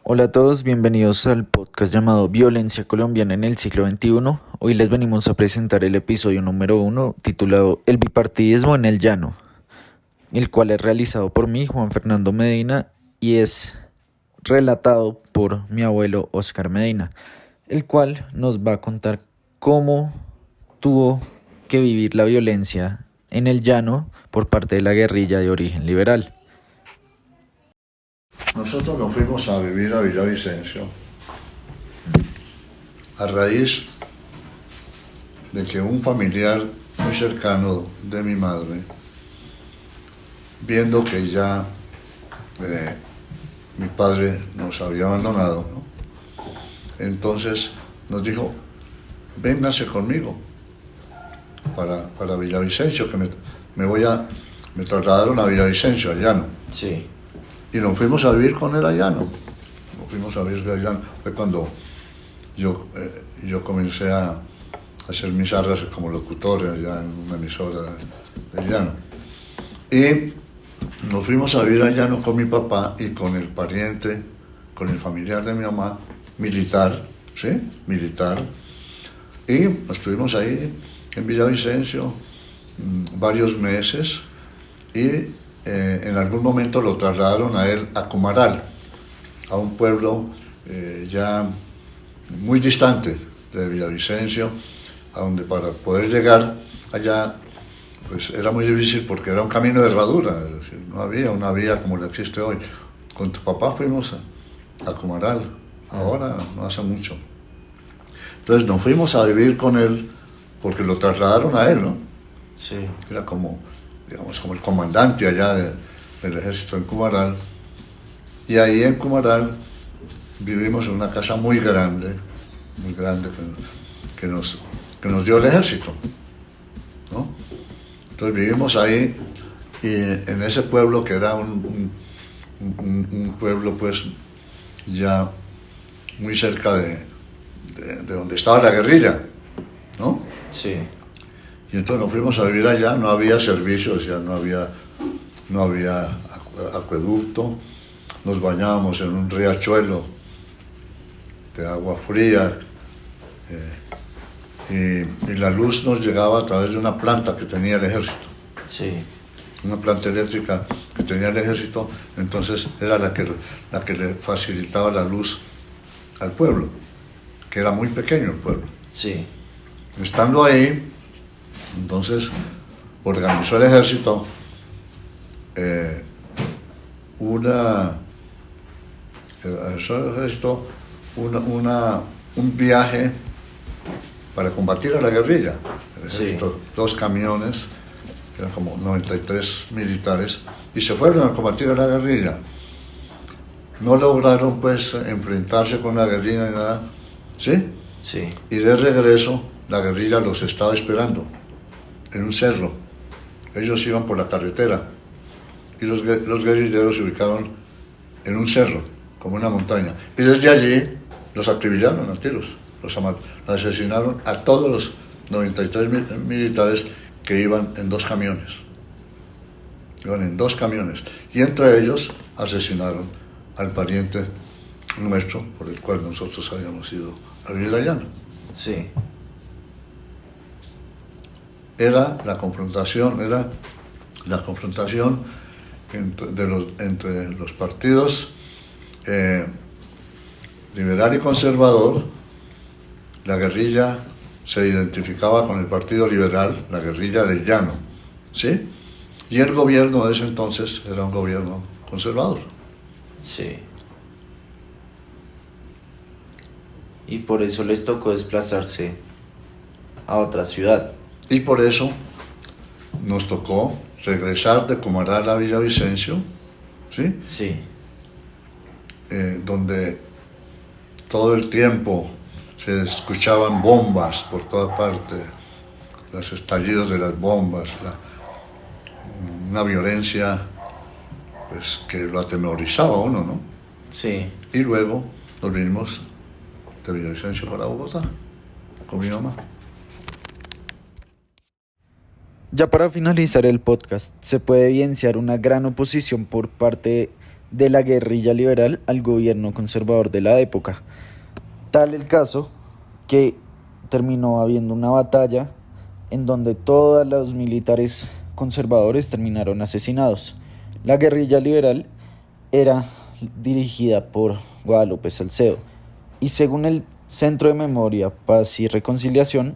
Hola a todos, bienvenidos al podcast llamado Violencia Colombiana en el siglo XXI. Hoy les venimos a presentar el episodio número 1 titulado El bipartidismo en el llano, el cual es realizado por mí, Juan Fernando Medina, y es relatado por mi abuelo Oscar Medina, el cual nos va a contar cómo tuvo que vivir la violencia en el llano por parte de la guerrilla de origen liberal. Nosotros nos fuimos a vivir a Villavicencio a raíz de que un familiar muy cercano de mi madre, viendo que ya mi padre nos había abandonado, ¿no? Entonces nos dijo, véngase conmigo para Villavicencio, que me trasladaron a Villavicencio, al llano. Sí. Y nos fuimos a vivir con él allá, ¿no? Nos fuimos a vivir allá. Fue cuando yo comencé a hacer mis arras como locutor allá en una emisora de llano. Y nos fuimos a vivir allá, ¿no? Con mi papá y con el pariente, con el familiar de mi mamá, militar, ¿sí? Militar. Y estuvimos ahí en Villavicencio varios meses y en algún momento lo trasladaron a él a Comaral, a un pueblo ya muy distante de Villavicencio, a donde para poder llegar allá pues era muy difícil porque era un camino de herradura, es decir, no había una vía como la existe hoy. Con tu papá fuimos a Comaral, ahora no hace mucho. Entonces nos fuimos a vivir con él porque lo trasladaron a él, ¿no? Sí. Era como, digamos, como el comandante allá del ejército en Comaral. Y ahí en Comaral vivimos en una casa muy grande que nos dio el ejército, ¿no? Entonces vivimos ahí y en ese pueblo que era un pueblo pues ya muy cerca de donde estaba la guerrilla, ¿no? Sí. Y entonces nos fuimos a vivir allá, no había servicios, ya no había acueducto, nos bañábamos en un riachuelo de agua fría y la luz nos llegaba a través de una planta que tenía el ejército, Sí. una planta eléctrica que tenía el ejército, entonces era la que le facilitaba la luz al pueblo, que era muy pequeño el pueblo. Sí. Estando ahí, entonces organizó el ejército un viaje para combatir a la guerrilla. El ejército, Sí. 2 camiones, eran como 93 militares, y se fueron a combatir a la guerrilla. No lograron pues enfrentarse con la guerrilla ni nada, ¿sí? Sí. Y de regreso la guerrilla los estaba esperando en un cerro. Ellos iban por la carretera y los guerrilleros se ubicaron en un cerro, como una montaña. Y desde allí los acribillaron a tiros, asesinaron a todos los 93 militares que iban en 2 camiones. Iban en 2 camiones. Y entre ellos asesinaron al pariente nuestro, por el cual nosotros habíamos ido a vivir allá. Sí. Era la confrontación entre los partidos liberal y conservador. La guerrilla se identificaba con el Partido Liberal, la guerrilla del llano, ¿sí? Y el gobierno de ese entonces era un gobierno conservador. Sí. Y por eso les tocó desplazarse a otra ciudad. Y por eso nos tocó regresar de Comaral a Villavicencio, ¿sí? Sí. Donde todo el tiempo se escuchaban bombas por toda parte, los estallidos de las bombas, una violencia pues, que lo atemorizaba a uno, ¿no? Sí. Y luego nos vinimos de Villavicencio para Bogotá con mi mamá. Ya para finalizar el podcast, se puede evidenciar una gran oposición por parte de la guerrilla liberal al gobierno conservador de la época. Tal el caso que terminó habiendo una batalla en donde todos los militares conservadores terminaron asesinados. La guerrilla liberal era dirigida por Guadalupe Salcedo y según el Centro de Memoria, Paz y Reconciliación,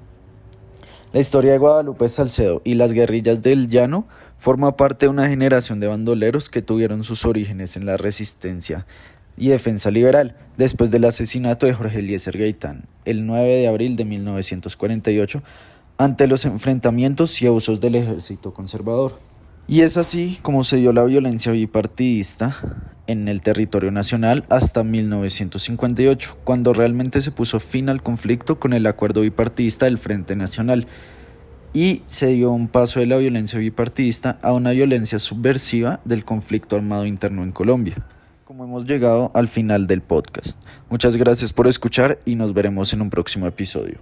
la historia de Guadalupe Salcedo y las guerrillas del Llano forma parte de una generación de bandoleros que tuvieron sus orígenes en la resistencia y defensa liberal después del asesinato de Jorge Eliezer Gaitán el 9 de abril de 1948 ante los enfrentamientos y abusos del ejército conservador. Y es así como se dio la violencia bipartidista en el territorio nacional hasta 1958, cuando realmente se puso fin al conflicto con el acuerdo bipartidista del Frente Nacional y se dio un paso de la violencia bipartidista a una violencia subversiva del conflicto armado interno en Colombia. Como hemos llegado al final del podcast. Muchas gracias por escuchar y nos veremos en un próximo episodio.